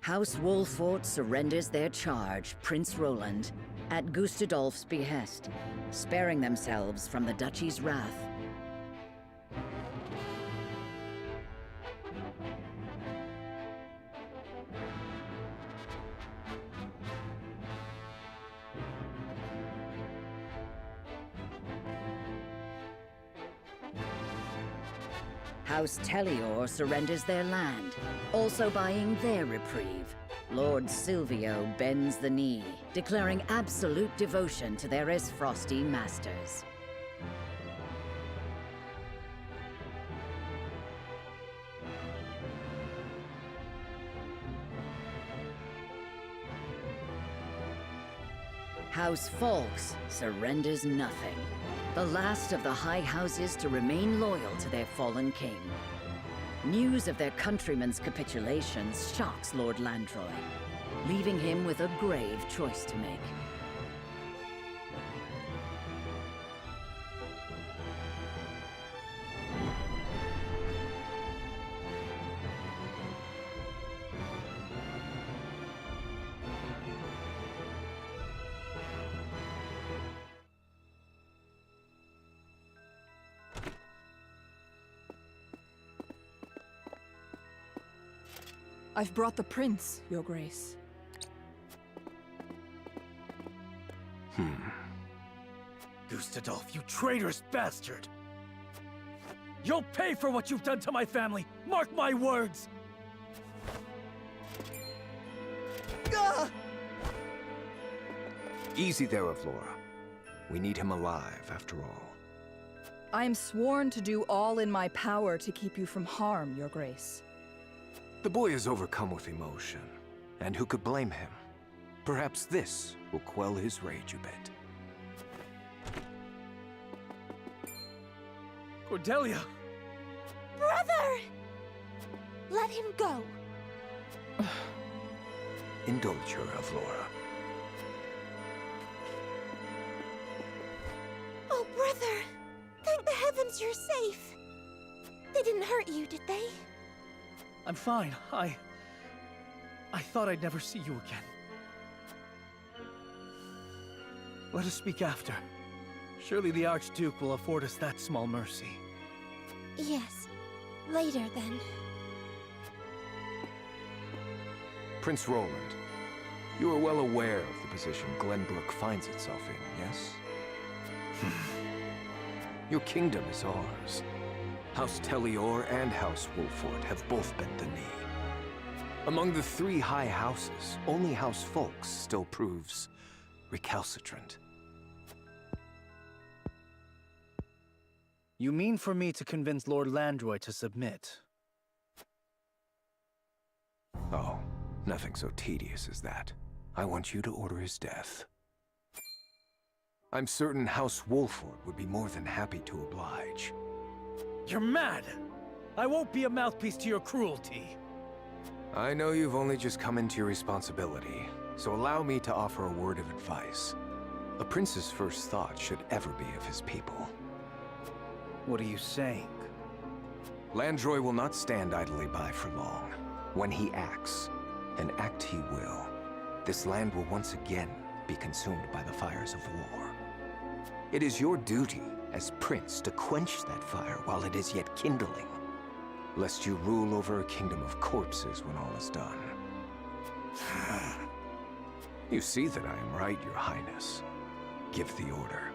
House Wolfort surrenders their charge, Prince Roland, at Gustadolf's behest, sparing themselves from the Duchy's wrath. House Tellior surrenders their land, also buying their reprieve. Lord Silvio bends the knee, declaring absolute devotion to their Frosty masters. House Fawkes surrenders nothing. The last of the High Houses to remain loyal to their fallen king. News of their countrymen's capitulations shocks Lord Landroy, leaving him with a grave choice to make. I've brought the prince, Your Grace. Gustadolf, you traitorous bastard! You'll pay for what you've done to my family! Mark my words! Ah! Easy there, Avlora. We need him alive, after all. I am sworn to do all in my power to keep you from harm, Your Grace. The boy is overcome with emotion, and who could blame him? Perhaps this will quell his rage a bit. Cordelia! Brother! Let him go. Indulge her, Avlora. Oh, brother! Thank the heavens you're safe. They didn't hurt you, did they? I'm fine. I thought I'd never see you again. Let us speak after. Surely the Archduke will afford us that small mercy. Yes. Later, then. Prince Roland, you are well aware of the position Glenbrook finds itself in, yes? Your kingdom is ours. House Tellior and House Wolfort have both bent the knee. Among the three high houses, only House Fawkes still proves recalcitrant. You mean for me to convince Lord Landroy to submit? Oh, nothing so tedious as that. I want you to order his death. I'm certain House Wolfort would be more than happy to oblige. You're mad! I won't be a mouthpiece to your cruelty. I know you've only just come into your responsibility, so allow me to offer a word of advice. A prince's first thought should ever be of his people. What are you saying? Landroy will not stand idly by for long. When he acts, and act he will, this land will once again be consumed by the fires of war. It is your duty as prince to quench that fire while it is yet kindling, lest you rule over a kingdom of corpses when all is done. You see that I am right, Your Highness. Give the order.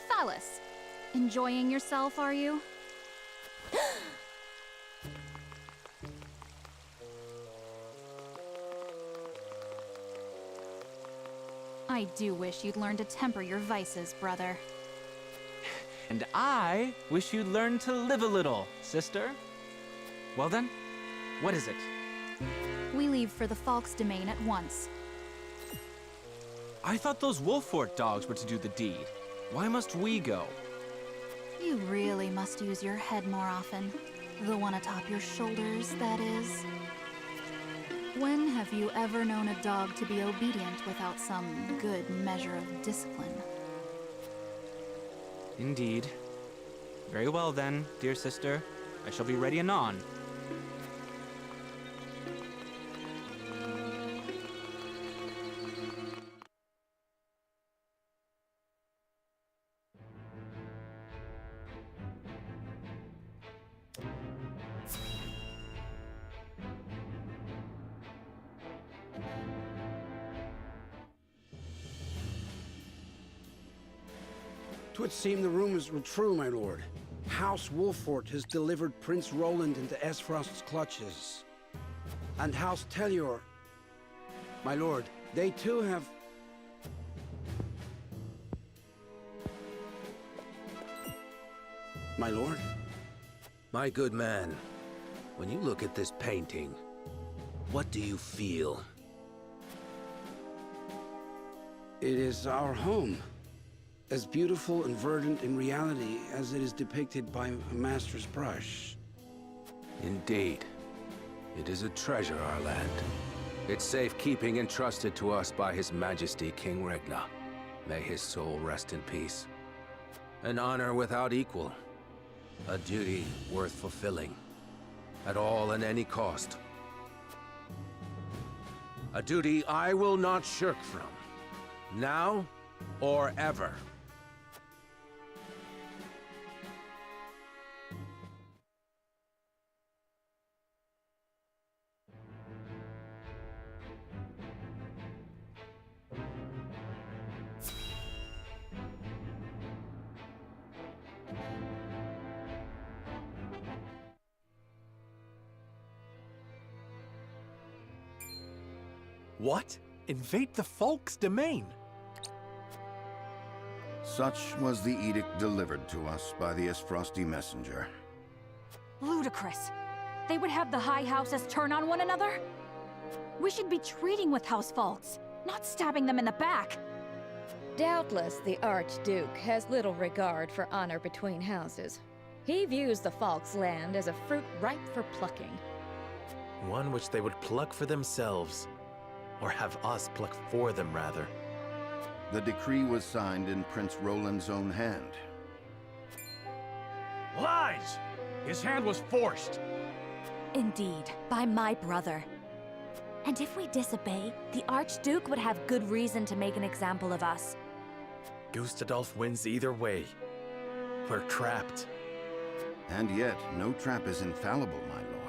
Phallus, Enjoying yourself, are you? I do wish you'd learn to temper your vices, brother. And I wish you'd learn to live a little, sister. Well then, what is it? We leave for the Falk's domain at once. I thought those Wolfort dogs were to do the deed. Why must we go? You really must use your head more often. The one atop your shoulders, that is. When have you ever known a dog to be obedient without some good measure of discipline? Indeed. Very well then, dear sister. I shall be ready anon. Twould seem the rumors were true, my lord. House Wolfort has delivered Prince Roland into Esfrost's clutches. And House Tellior... My lord, they too have... My lord? My good man, when you look at this painting, what do you feel? It is our home. As beautiful and verdant in reality as it is depicted by a master's brush. Indeed. It is a treasure, our land. Its safekeeping entrusted to us by His Majesty King Regna. May his soul rest in peace. An honor without equal. A duty worth fulfilling. At all and any cost. A duty I will not shirk from. Now or ever. What? Invade the Folk's domain? Such was the edict delivered to us by the Esfrosti messenger. Ludicrous. They would have the High Houses turn on one another? We should be treating with House Falks, not stabbing them in the back. Doubtless the Archduke has little regard for honor between houses. He views the Falk's land as a fruit ripe for plucking. One which they would pluck for themselves. Or have us pluck for them, rather. The decree was signed in Prince Roland's own hand. Lies! His hand was forced! Indeed, by my brother. And if we disobey, the Archduke would have good reason to make an example of us. Gustadolf wins either way. We're trapped. And yet, no trap is infallible, my lord.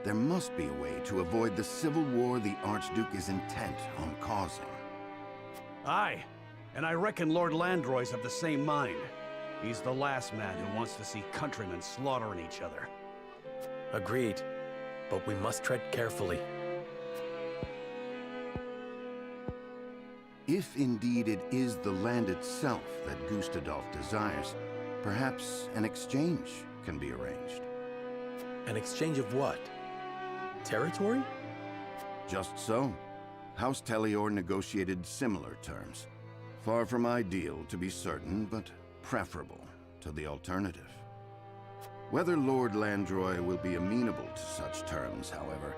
There must be a way to avoid the civil war the Archduke is intent on causing. Aye, and I reckon Lord Landroy's of the same mind. He's the last man who wants to see countrymen slaughtering each other. Agreed. But we must tread carefully. If indeed it is the land itself that Gustadolf desires, perhaps an exchange can be arranged. An exchange of what? Territory? Just so. House Tellior negotiated similar terms. Far from ideal, to be certain, but preferable to the alternative. Whether Lord Landroy will be amenable to such terms, however,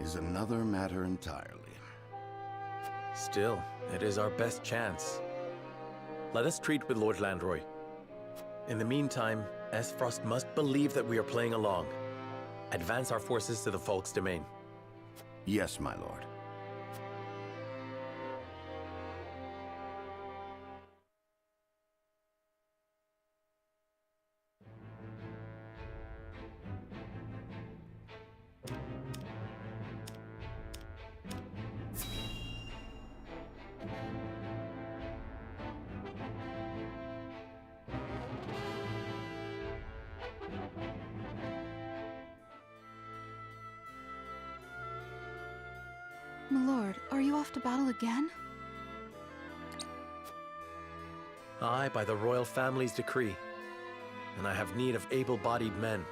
is another matter entirely. Still, it is our best chance. Let us treat with Lord Landroy. In the meantime, Esfrost must believe that we are playing along. Advance our forces to the Folk's domain. Yes, my lord. Milord, are you off to battle again? Aye, by the royal family's decree. And I have need of able-bodied men.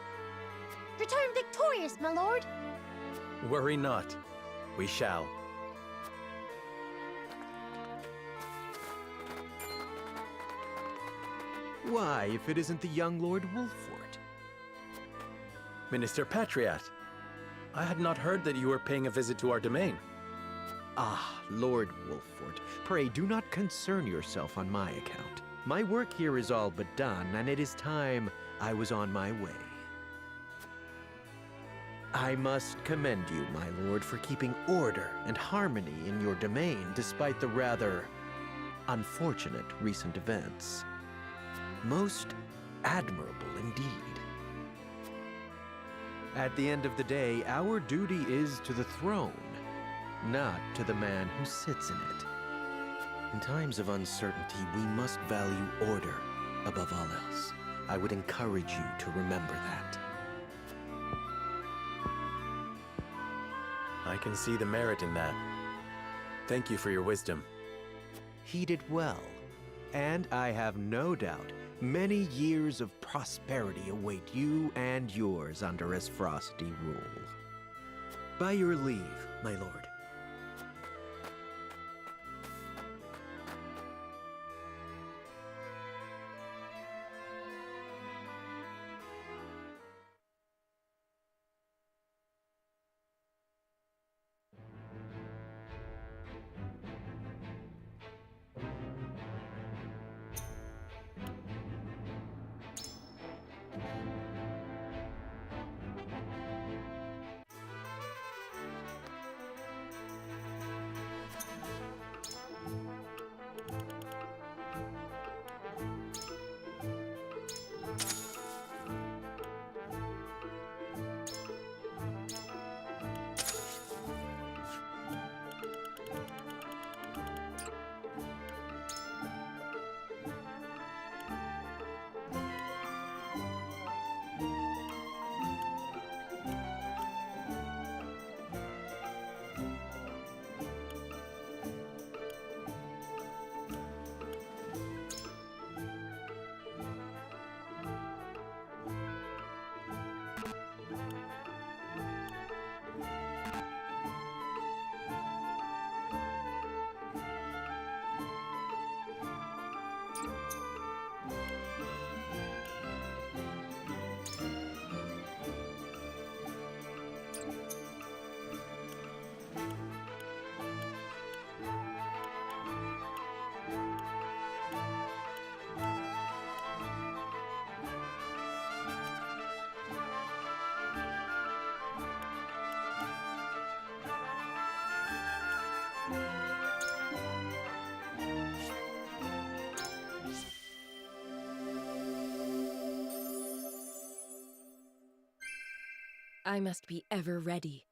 Return victorious, my lord! Worry not. We shall. Why, if it isn't the young Lord Wolffort? Minister Patriat, I had not heard that you were paying a visit to our domain. Ah, Lord Wolffort, pray do not concern yourself on my account. My work here is all but done, and it is time I was on my way. I must commend you, my lord, for keeping order and harmony in your domain despite the rather unfortunate recent events. Most admirable indeed. At the end of the day, our duty is to the throne, not to the man who sits in it. In times of uncertainty, we must value order above all else. I would encourage you to remember that. I can see the merit in that. Thank you for your wisdom. Heed it well, and I have no doubt many years of prosperity await you and yours under his frosty rule. By your leave, my lord. I must be ever ready.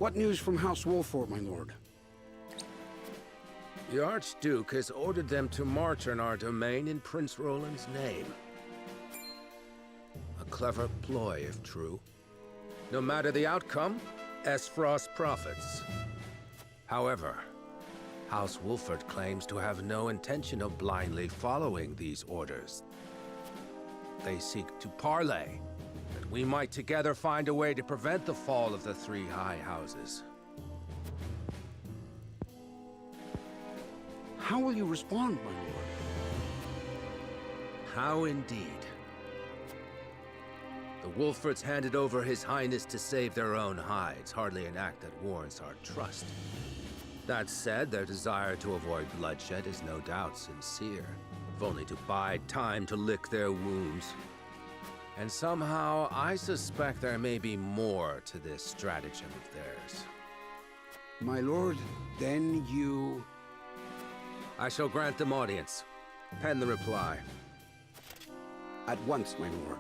What news from House Wolfort, my lord? The Archduke has ordered them to march on our domain in Prince Roland's name. A clever ploy, if true. No matter the outcome, Frost profits. However, House Wolfert claims to have no intention of blindly following these orders. They seek to parley, that we might together find a way to prevent the fall of the three high houses. How will you respond, my lord? How indeed. The Wolferts handed over His Highness to save their own hides, hardly an act that warrants our trust. That said, their desire to avoid bloodshed is no doubt sincere, if only to bide time to lick their wounds. And somehow, I suspect there may be more to this stratagem of theirs. My lord, then you... I shall grant them audience. Pen the reply. At once, my lord.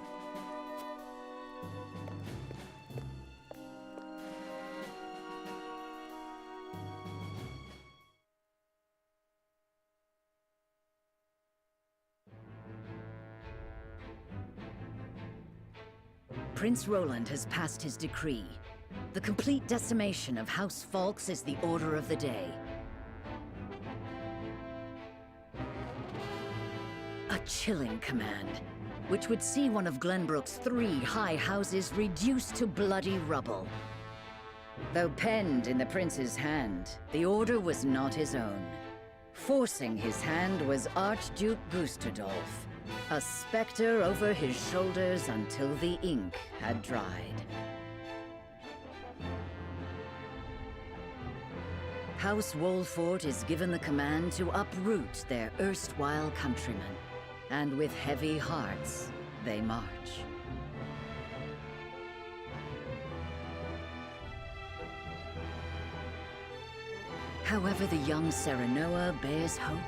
Prince Roland has passed his decree. The complete decimation of House Falks is the order of the day. A chilling command, which would see one of Glenbrook's 3 high houses reduced to bloody rubble. Though penned in the prince's hand, the order was not his own. Forcing his hand was Archduke Gustadolf, a specter over his shoulders until the ink had dried. House Wolfort is given the command to uproot their erstwhile countrymen, and with heavy hearts, they march. However, the young Serenoa bears hope.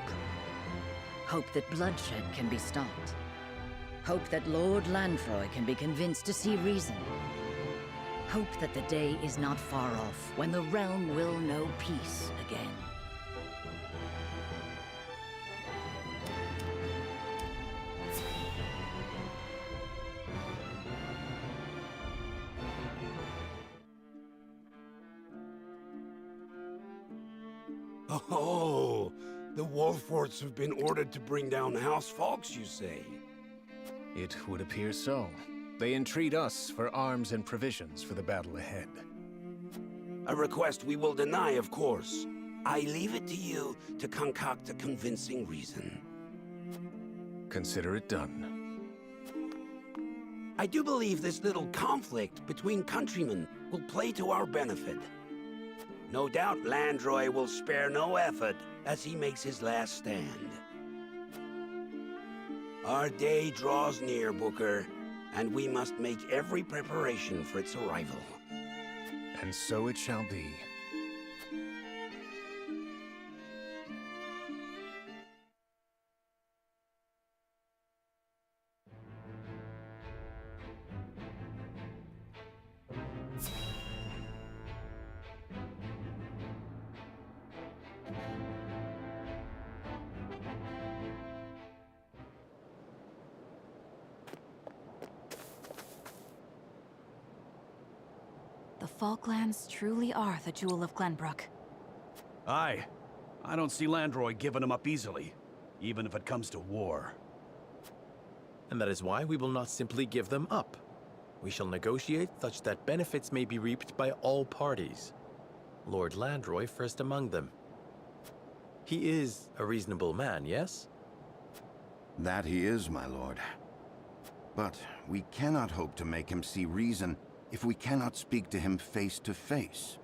Hope that bloodshed can be stopped. Hope that Lord Landroy can be convinced to see reason. Hope that the day is not far off when the realm will know peace again. Oh, the Wolforts have been ordered to bring down House Falks, you say? It would appear so. They entreat us for arms and provisions for the battle ahead. A request we will deny, of course. I leave it to you to concoct a convincing reason. Consider it done. I do believe this little conflict between countrymen will play to our benefit. No doubt Landroy will spare no effort as he makes his last stand. Our day draws near, Booker, and we must make every preparation for its arrival. And so it shall be. The Falklands truly are the jewel of Glenbrook. Aye. I don't see Landroy giving them up easily, even if it comes to war. And that is why we will not simply give them up. We shall negotiate such that benefits may be reaped by all parties. Lord Landroy first among them. He is a reasonable man, yes? That he is, my lord. But we cannot hope to make him see reason if we cannot speak to him face to face.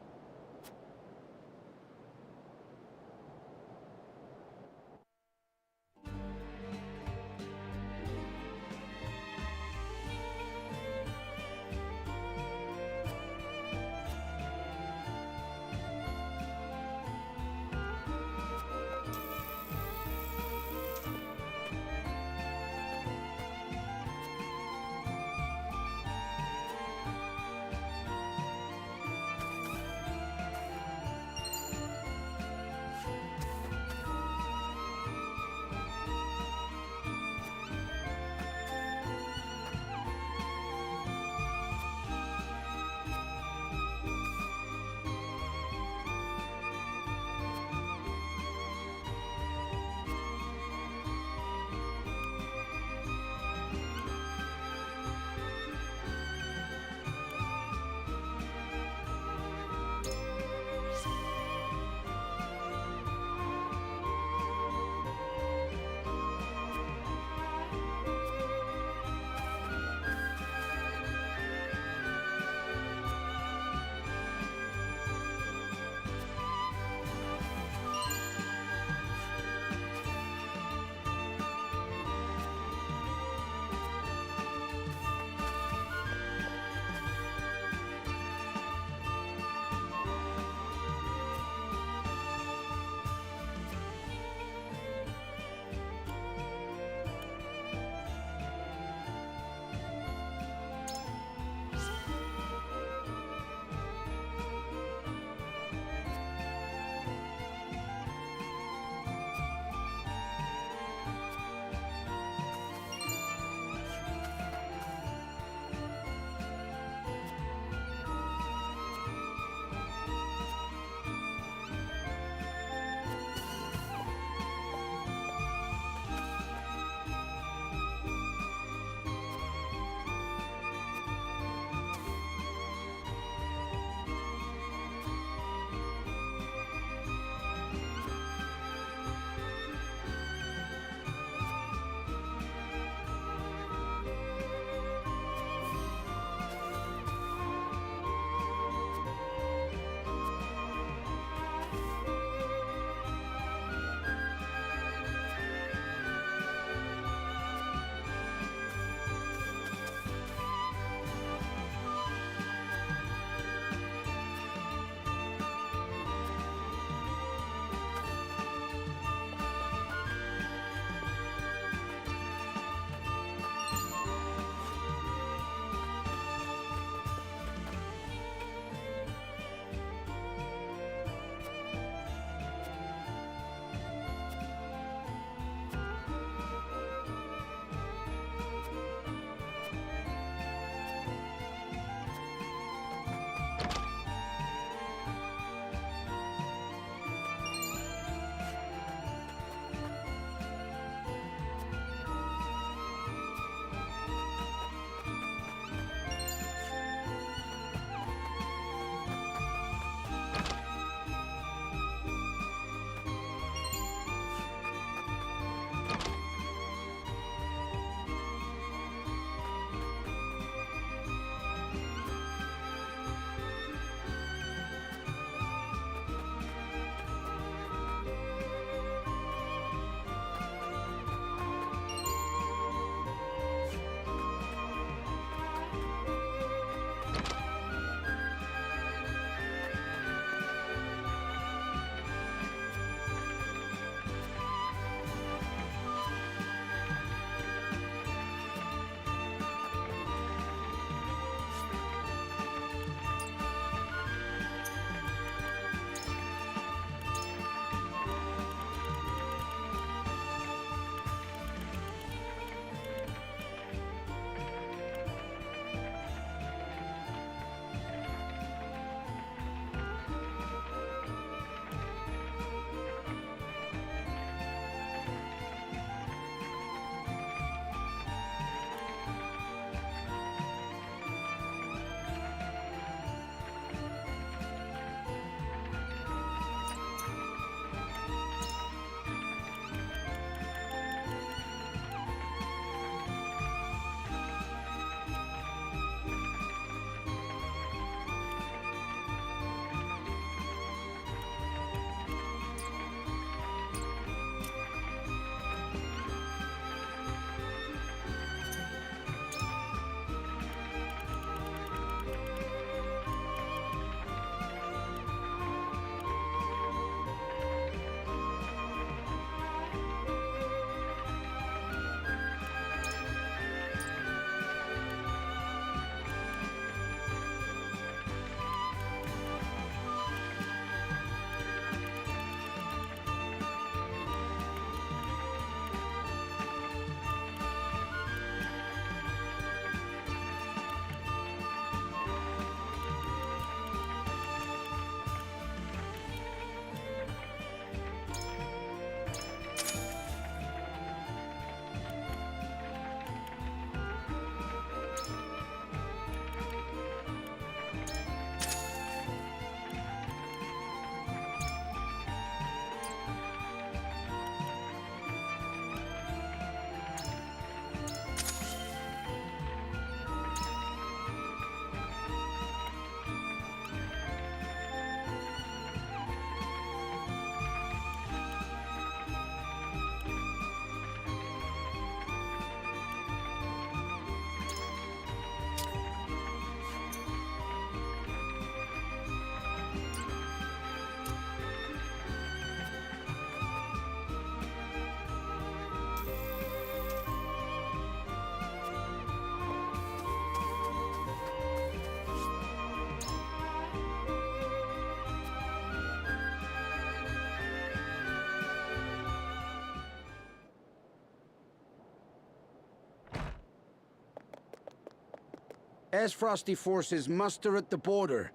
As Frosty forces muster at the border.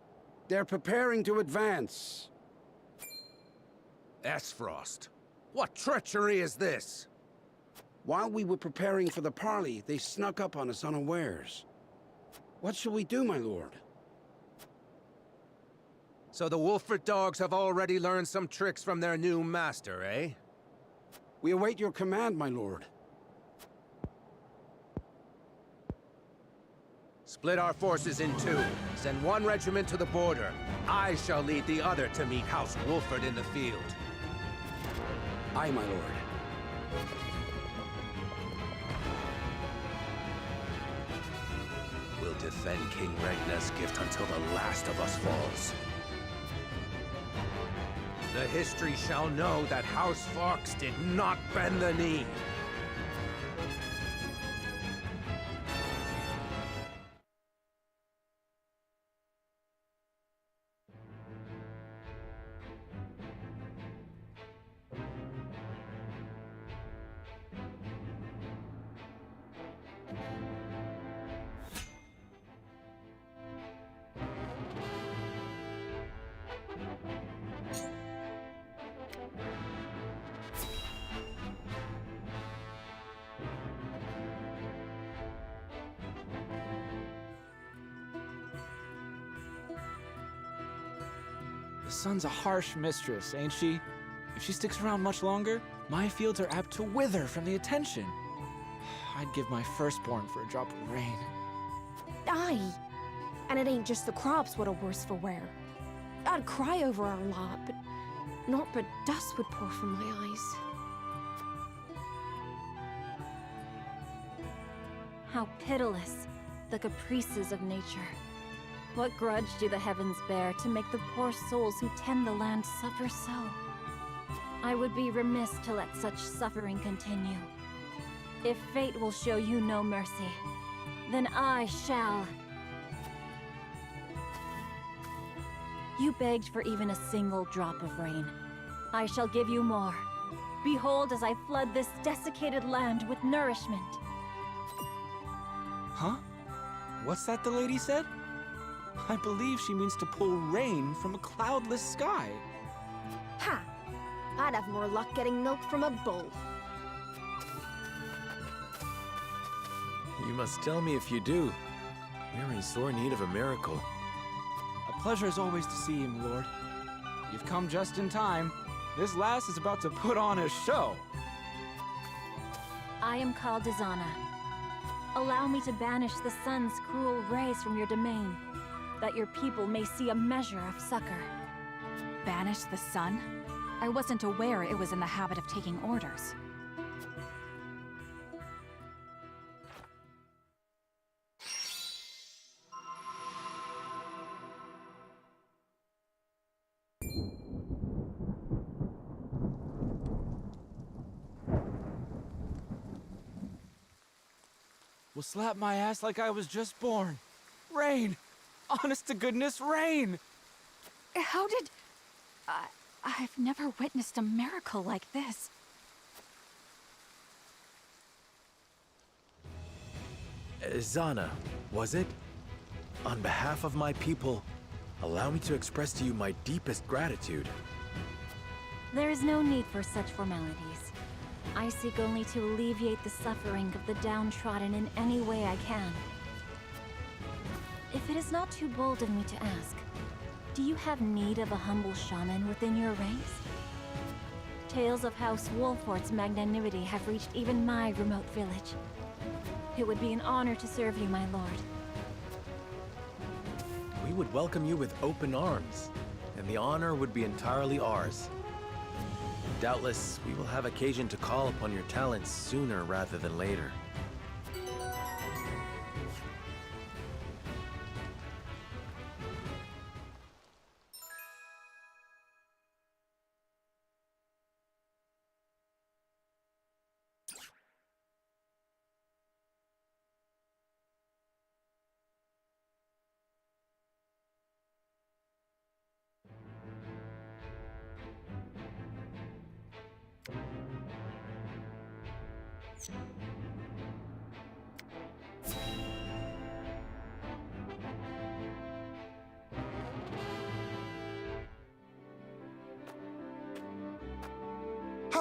They're preparing to advance. Frost, what treachery is this? While we were preparing for the parley, they snuck up on us unawares. What shall we do, my lord? So the Wolford dogs have already learned some tricks from their new master, eh? We await your command, my lord. Split our forces in two. Send one regiment to the border. I shall lead the other to meet House Wolford in the field. Aye, my lord. We'll defend King Regna's gift until the last of us falls. The history shall know that House Fox did not bend the knee. The sun's a harsh mistress, ain't she? If she sticks around much longer, my fields are apt to wither from the attention. I'd give my firstborn for a drop of rain. Aye. And it ain't just the crops what are worse for wear. I'd cry over our lot, but naught but dust would pour from my eyes. How pitiless, the caprices of nature. What grudge do the heavens bear to make the poor souls who tend the land suffer so? I would be remiss to let such suffering continue. If fate will show you no mercy, then I shall. You begged for even a single drop of rain. I shall give you more. Behold as I flood this desiccated land with nourishment. Huh? What's that the lady said? I believe she means to pull rain from a cloudless sky. Ha! I'd have more luck getting milk from a bull. You must tell me if you do. We're in sore need of a miracle. A pleasure as always to see you, my lord. You've come just in time. This lass is about to put on a show. I am called Dizana. Allow me to banish the sun's cruel rays from your domain, that your people may see a measure of succor. Banish the sun? I wasn't aware it was in the habit of taking orders. Will slap my ass like I was just born. Rain! Honest to goodness, rain! How did... I've never witnessed a miracle like this. Zana, was it? On behalf of my people, allow me to express to you my deepest gratitude. There is no need for such formalities. I seek only to alleviate the suffering of the downtrodden in any way I can. If it is not too bold of me to ask, do you have need of a humble shaman within your ranks? Tales of House Wolfort's magnanimity have reached even my remote village. It would be an honor to serve you, my lord. We would welcome you with open arms, and the honor would be entirely ours. Doubtless, we will have occasion to call upon your talents sooner rather than later.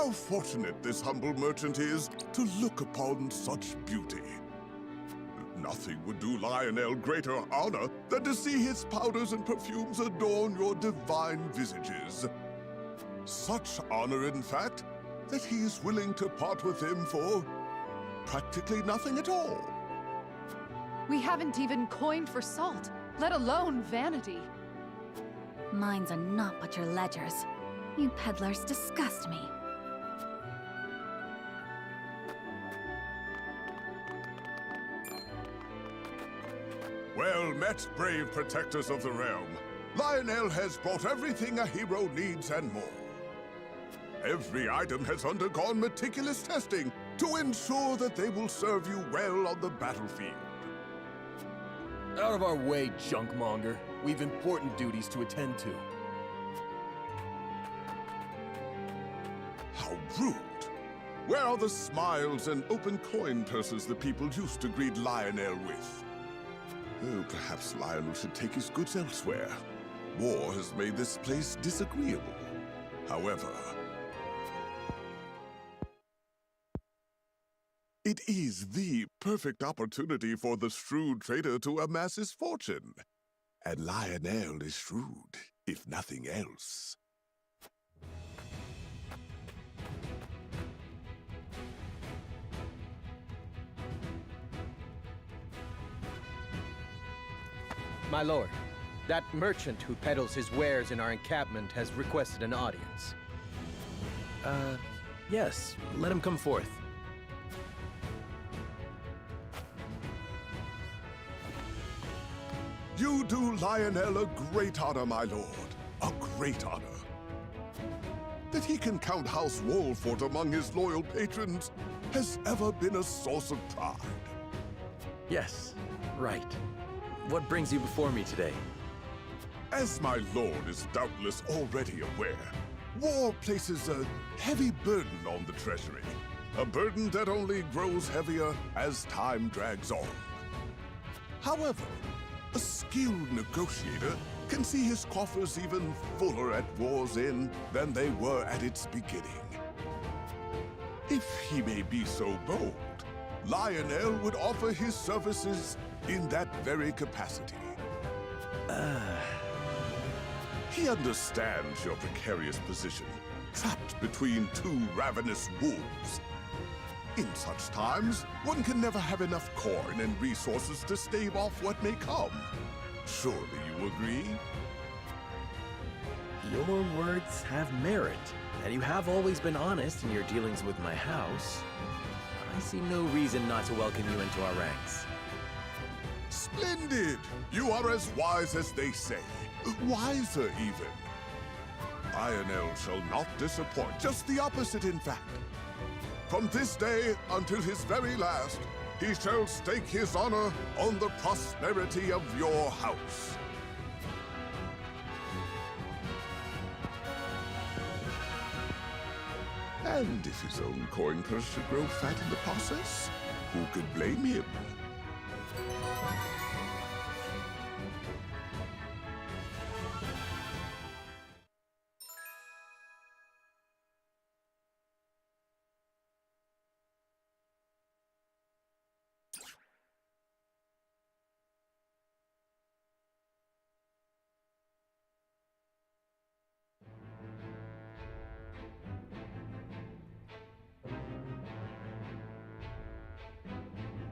How fortunate this humble merchant is to look upon such beauty. Nothing would do Lionel greater honor than to see his powders and perfumes adorn your divine visages. Such honor, in fact, that he is willing to part with him for practically nothing at all. We haven't even coined for salt, let alone vanity. Mines are not but your ledgers. You peddlers disgust me. Well met, brave protectors of the realm. Lionel has brought everything a hero needs and more. Every item has undergone meticulous testing to ensure that they will serve you well on the battlefield. Out of our way, junkmonger. We've important duties to attend to. How rude! Where are the smiles and open coin purses the people used to greet Lionel with? Oh, perhaps Lionel should take his goods elsewhere. War has made this place disagreeable. However, it is the perfect opportunity for the shrewd trader to amass his fortune. And Lionel is shrewd, if nothing else. My lord, that merchant who peddles his wares in our encampment has requested an audience. Yes, let him come forth. You do Lionel a great honor, my lord. A great honor. That he can count House Wolfort among his loyal patrons has ever been a source of pride. Yes, right. What brings you before me today? As my lord is doubtless already aware, war places a heavy burden on the treasury. A burden that only grows heavier as time drags on. However, a skilled negotiator can see his coffers even fuller at war's end than they were at its beginning. If he may be so bold, Lionel would offer his services in that very capacity. He understands your precarious position, trapped between two ravenous wolves. In such times, one can never have enough coin and resources to stave off what may come. Surely you agree? Your words have merit, and you have always been honest in your dealings with my house. I see no reason not to welcome you into our ranks. Splendid! You are as wise as they say. Wiser, even. Lionel shall not disappoint. Just the opposite, in fact. From this day until his very last, he shall stake his honor on the prosperity of your house. And if his own coin purse should grow fat in the process, who could blame him?